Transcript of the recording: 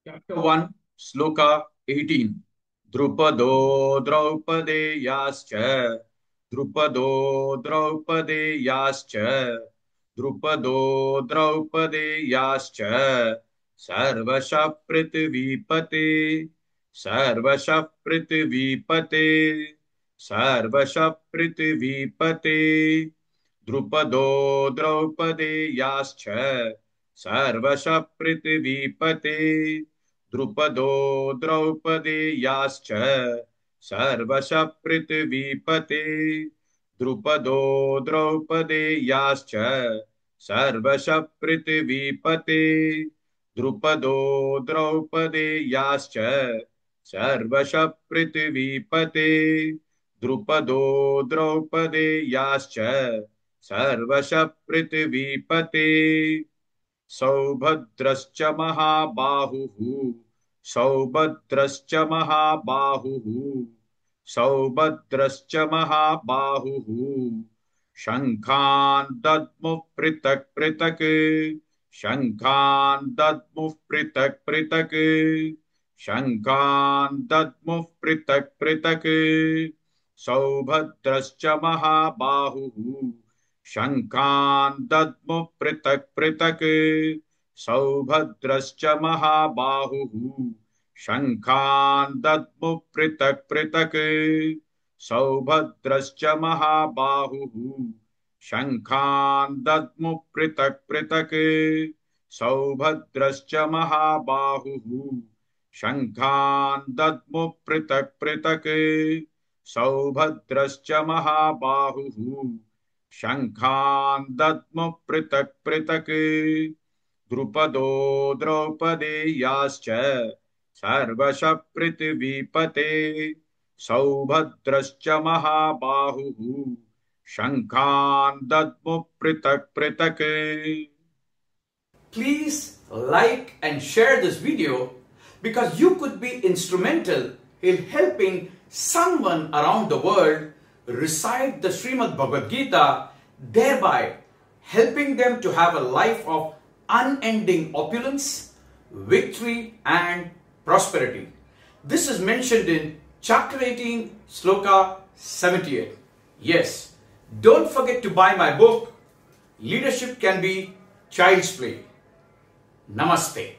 Chapter 1, Sloka 18. Drupado Draupadeyascha Drupado Draupadeyascha Drupado Draupadeyascha Sarvasha Prithvipate Sarvasha Prithvipate Sarvasha Prithvipate Drupado Draupadeyascha Sarvasha Prithvipate द्रुपदो द्रौपदेयाश्च सर्वशः पृथिवीपते द्रुपदो द्रौपदेयाश्च सर्वशः पृथिवीपते द्रुपदो द्रौपदेयाश्च सर्वशः पृथिवीपते द्रुपदो द्रौपदेयाश्च सर्वशः पृथिवीपते सौभद्रश्च महाबाहुः सौभद्रश्च महाबाहुः सौभद्रश्च महाबाहुः शङ्खान् दद्मुः पृथक् पृथक् शङ्खान् दद्मुः पृथक् पृथक् शङ्खान् दद्मुः पृथक् पृथक् सौभद्रश्च महाबाहुः शङ्खान् दद्मुः पृथक् पृथक् सौभद्रश्च महाबाहुः शङ्खान् दद्मुः पृथक् पृथक् सौभद्रश्च महाबाहुः शङ्खान् दद्मुः पृथक् पृथक् सौभद्रश्च महाबाहुः शङ्खान् दद्मुः पृथक् पृथक् सौभद्रश्च महाबाहुः शङ्खान् दद्मुः पृथक् पृथक् द्रुपदो द्रौपदेयाश्च सर्वशः पृथिवीपते सौभद्रश्च महाबाहुः शङ्खान् दद्मुः पृथक् पृथक्. Please like and share this video because you could be instrumental in helping someone around the world recite the Srimad Bhagavad Gita, thereby helping them to have a life of unending opulence, victory and prosperity. This is mentioned in chapter 18, sloka 78. Yes, don't forget to buy my book, Leadership Can Be Child's Play. Namaste.